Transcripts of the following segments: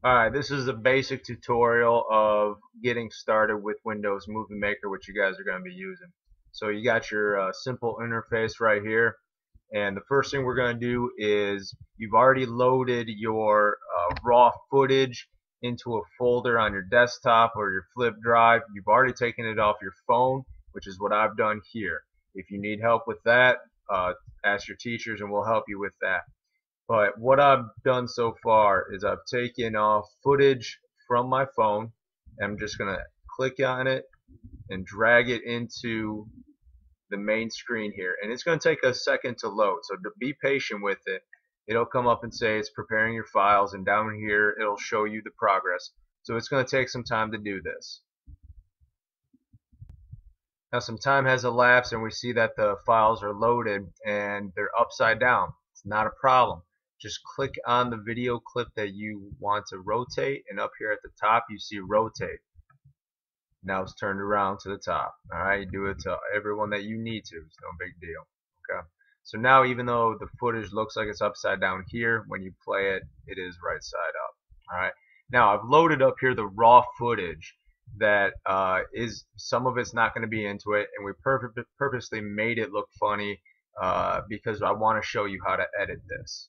Alright, this is a basic tutorial of getting started with Windows Movie Maker, which you guys are going to be using. So you got your simple interface right here, and the first thing we're going to do is you've already loaded your raw footage into a folder on your desktop or your flip drive. You've already taken it off your phone, which is what I've done here. If you need help with that, ask your teachers and we'll help you with that. But what I've done so far is I've taken off footage from my phone. I'm just going to click on it and drag it into the main screen here. And it's going to take a second to load, so to be patient with it. It'll come up and say it's preparing your files, and down here it'll show you the progress. So it's going to take some time to do this. Now some time has elapsed and we see that the files are loaded and they're upside down. It's not a problem. Just click on the video clip that you want to rotate, and up here at the top you see rotate. Now it's turned around to the top. Alright, you do it to everyone that you need to. It's no big deal. Okay. So now even though the footage looks like it's upside down here, when you play it, it is right side up. Alright. Now I've loaded up here the raw footage that is, some of it's not going to be into it, and we purposely made it look funny because I want to show you how to edit this.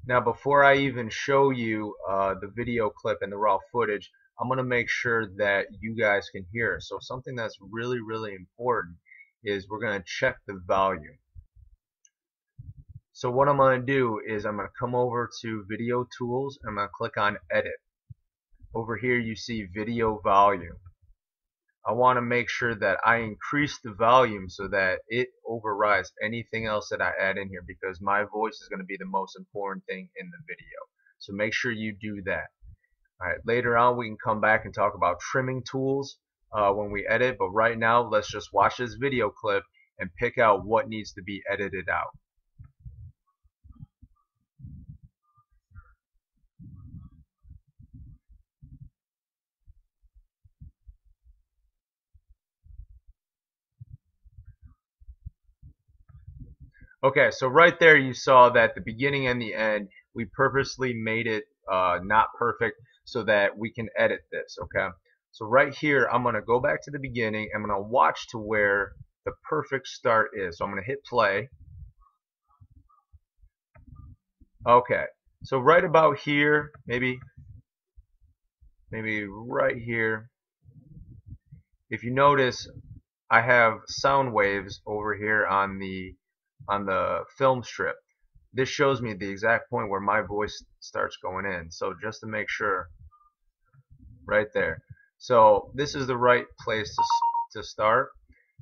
Now before I even show you the video clip and the raw footage, I'm going to make sure that you guys can hear. So something that's really important is we're going to check the volume. So what I'm going to do is I'm going to come over to Video Tools and I'm going to click on Edit. Over here you see Video Volume. I want to make sure that I increase the volume so that it overrides anything else that I add in here, because my voice is going to be the most important thing in the video. So make sure you do that. Alright, later on we can come back and talk about trimming tools when we edit, but right now let's just watch this video clip and pick out what needs to be edited out. Okay, so right there you saw that the beginning and the end, we purposely made it not perfect so that we can edit this, okay? So right here, I'm going to go back to the beginning. I'm going to watch to where the perfect start is. So I'm going to hit play. Okay, so right about here, maybe right here, if you notice, I have sound waves over here on the film strip. This shows me the exact point where my voice starts going in. So just to make sure, right there. So this is the right place to start.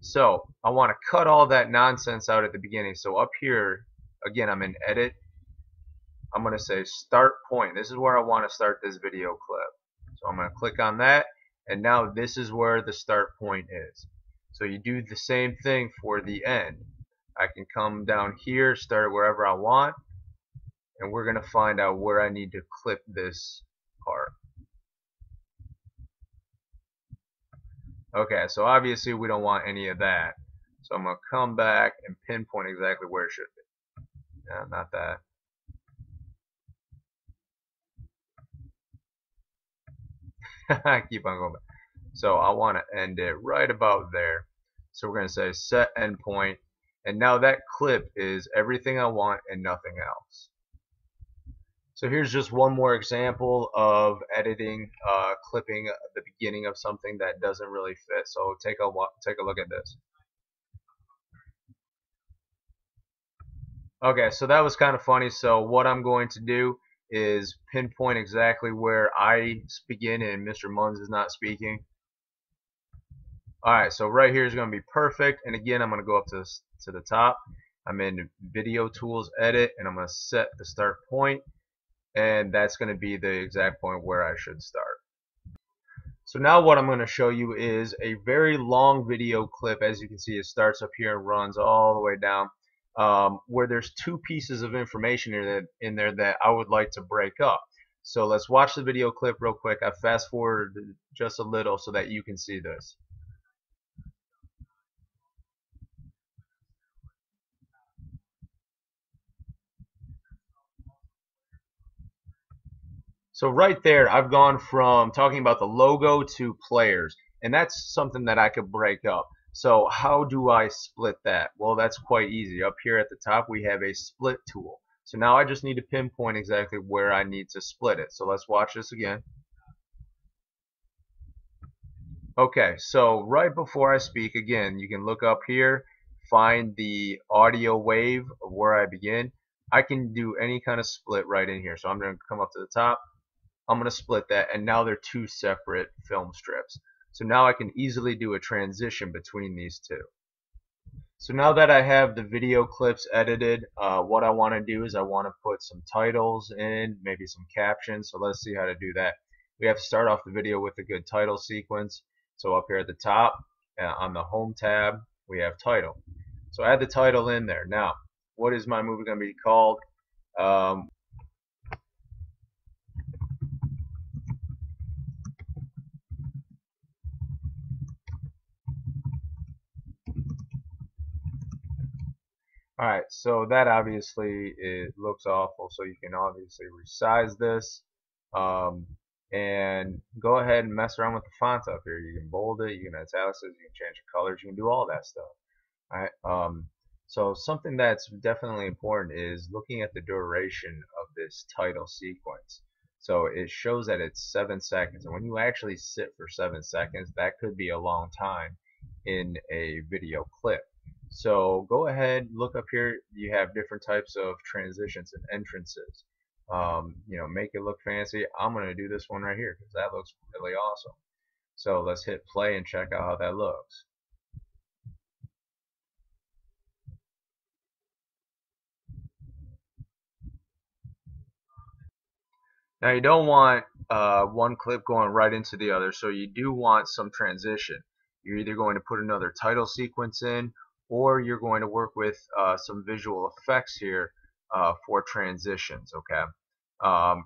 So I want to cut all that nonsense out at the beginning. So up here, again, I'm in Edit. I'm going to say Start Point. This is where I want to start this video clip. So I'm going to click on that, and now this is where the start point is. So you do the same thing for the end. I can come down here, start wherever I want, and we're going to find out where I need to clip this part. Okay, so obviously we don't want any of that. So I'm going to come back and pinpoint exactly where it should be. Yeah, not that. I keep on going back. So I want to end it right about there. So we're going to say set endpoint. And now that clip is everything I want and nothing else. So here's just one more example of editing, clipping the beginning of something that doesn't really fit. So take a look at this. Okay, so that was kind of funny. So what I'm going to do is pinpoint exactly where I begin and Mr. Munns is not speaking. Alright, so right here is going to be perfect, and again I'm going to go up to the top. I'm in Video Tools, Edit, and I'm going to set the start point, and that's going to be the exact point where I should start. So now what I'm going to show you is a very long video clip. As you can see, it starts up here and runs all the way down, where there's two pieces of information in there that I would like to break up. So let's watch the video clip real quick. I fast forward just a little so that you can see this. So right there, I've gone from talking about the logo to players, and that's something that I could break up. So how do I split that? Well, that's quite easy. Up here at the top, we have a split tool. So now I just need to pinpoint exactly where I need to split it. So let's watch this again. Okay, so right before I speak again, you can look up here, find the audio wave of where I begin. I can do any kind of split right in here. So I'm going to come up to the top. I'm going to split that, and now they're two separate film strips. So now I can easily do a transition between these two. So now that I have the video clips edited, what I want to do is I want to put some titles in, maybe some captions. So let's see how to do that. We have to start off the video with a good title sequence. So up here at the top, on the home tab, we have title. So add the title in there. Now, what is my movie going to be called? Alright, so that obviously it looks awful, so you can obviously resize this and go ahead and mess around with the font up here. You can bold it, you can italicize, you can change the colors, you can do all that stuff. Alright, so something that's definitely important is looking at the duration of this title sequence. So it shows that it's 7 seconds, and when you actually sit for 7 seconds, that could be a long time in a video clip. So go ahead, look up here. You have different types of transitions and entrances. Make it look fancy. I'm going to do this one right here because that looks really awesome. So let's hit play and check out how that looks. Now you don't want one clip going right into the other, so you do want some transition. You're either going to put another title sequence in, or you're going to work with some visual effects here for transitions. Okay,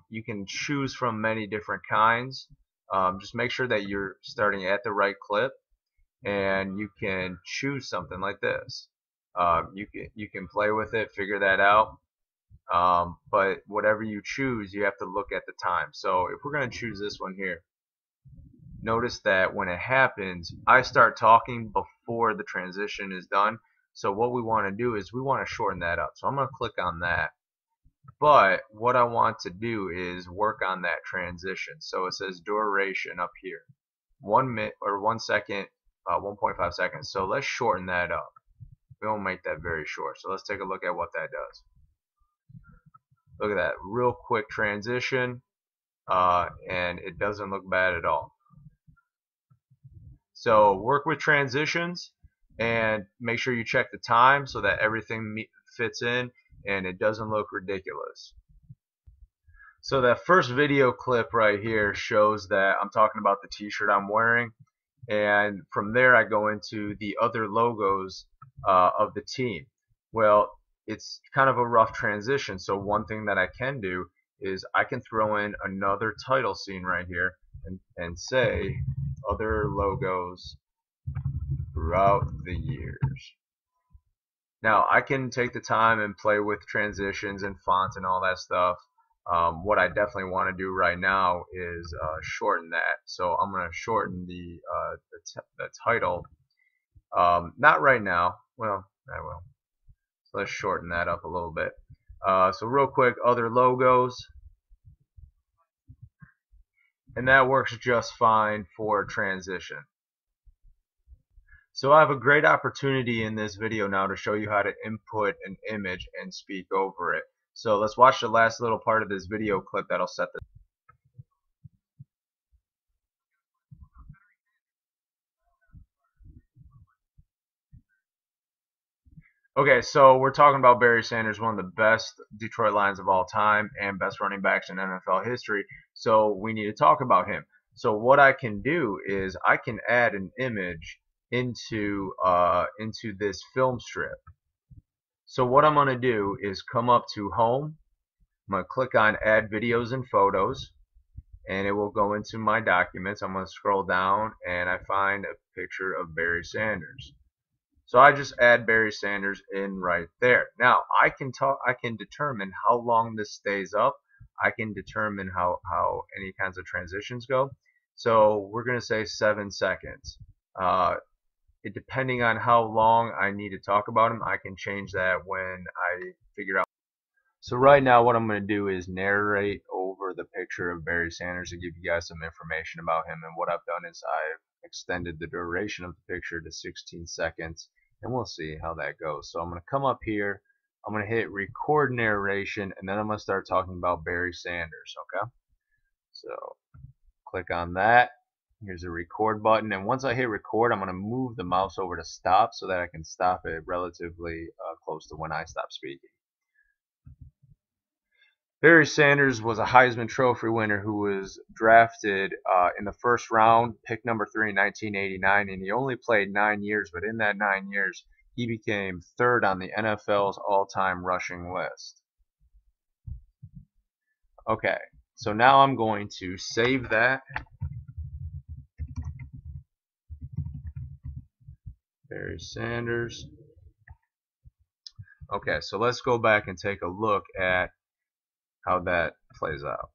you can choose from many different kinds. Just make sure that you're starting at the right clip, and you can choose something like this. You can play with it, figure that out. But whatever you choose, you have to look at the time. So if we're going to choose this one here, notice that when it happens, I start talking before the transition is done. So what we want to do is we want to shorten that up. So I'm going to click on that. But what I want to do is work on that transition. So it says duration up here, 1 minute or 1 second, 1.5 seconds. So let's shorten that up. We won't make that very short. So let's take a look at what that does. Look at that, real quick transition, and it doesn't look bad at all. So work with transitions and make sure you check the time so that everything fits in and it doesn't look ridiculous. So that first video clip right here shows that I'm talking about the t-shirt I'm wearing, and from there I go into the other logos of the team. Well, it's kind of a rough transition, so one thing that I can do is I can throw in another title scene right here and say other logos throughout the years. Now I can take the time and play with transitions and fonts and all that stuff. What I definitely want to do right now is shorten that. So I'm going to shorten the title. Not right now. Well, I will. So let's shorten that up a little bit. So real quick, other logos. And that works just fine for transition. So I have a great opportunity in this video now to show you how to input an image and speak over it. So let's watch the last little part of this video clip that'll set the Okay, so we're talking about Barry Sanders, one of the best Detroit Lions of all time and best running backs in NFL history. So we need to talk about him. So what I can do is I can add an image into this film strip. So what I'm going to do is come up to Home. I'm going to click on Add Videos and Photos, and it will go into my documents. I'm going to scroll down, and I find a picture of Barry Sanders. So I just add Barry Sanders in right there. Now I can determine how long this stays up. I can determine how any kinds of transitions go. So we're going to say 7 seconds. Depending on how long I need to talk about him, I can change that when I figure out. So right now what I'm going to do is narrate over the picture of Barry Sanders to give you guys some information about him. And what I've done is I've extended the duration of the picture to 16 seconds, and we'll see how that goes. So I'm going to come up here, I'm going to hit record narration, and then I'm going to start talking about Barry Sanders. Okay, so click on that. Here's a record button, and once I hit record, I'm going to move the mouse over to stop so that I can stop it relatively close to when I stop speaking. Barry Sanders was a Heisman Trophy winner who was drafted in the first round, pick number 3 in 1989, and he only played 9 years, but in that 9 years, he became third on the NFL's all-time rushing list. Okay, so now I'm going to save that. Barry Sanders. Okay, so let's go back and take a look at how that plays out.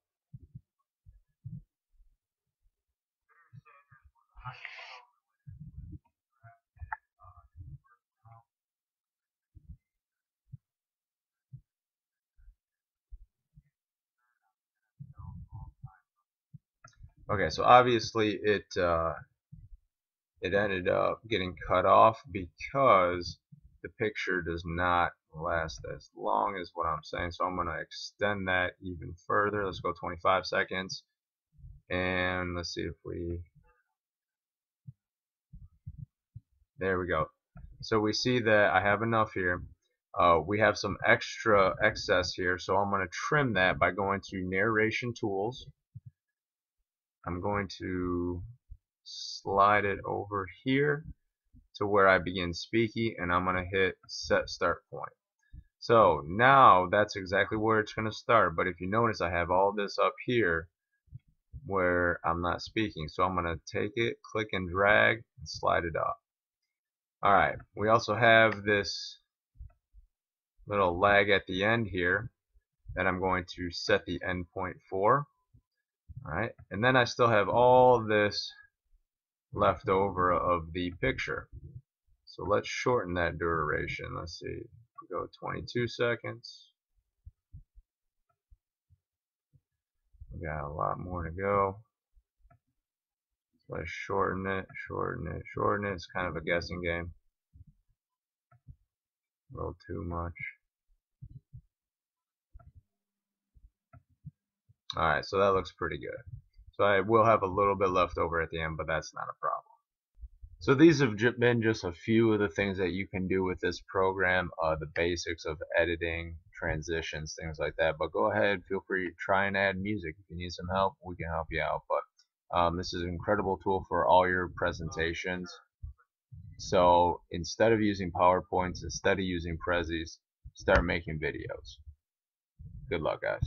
Okay, so obviously it ended up getting cut off because the picture does not last as long as what I'm saying. So I'm going to extend that even further. Let's go 25 seconds. And let's see if we... There we go. So we see that I have enough here. We have some extra excess here. So I'm going to trim that by going to Narration Tools. I'm going to slide it over here to where I begin speaking, and I'm going to hit set start point. So now that's exactly where it's going to start, but if you notice I have all this up here where I'm not speaking, so I'm going to take it, click and drag, and slide it up. Alright, we also have this little lag at the end here that I'm going to set the end point for. Alright, and then I still have all this left over of the picture. So let's shorten that duration. Let's see, go 22 seconds. We got a lot more to go. Let's shorten it, shorten it, shorten it. It's kind of a guessing game. A little too much. Alright, so that looks pretty good. So I will have a little bit left over at the end, but that's not a problem. So these have been just a few of the things that you can do with this program, the basics of editing, transitions, things like that. But go ahead, feel free to try and add music. If you need some help, we can help you out. But this is an incredible tool for all your presentations. So instead of using PowerPoints, instead of using Prezis, start making videos. Good luck, guys.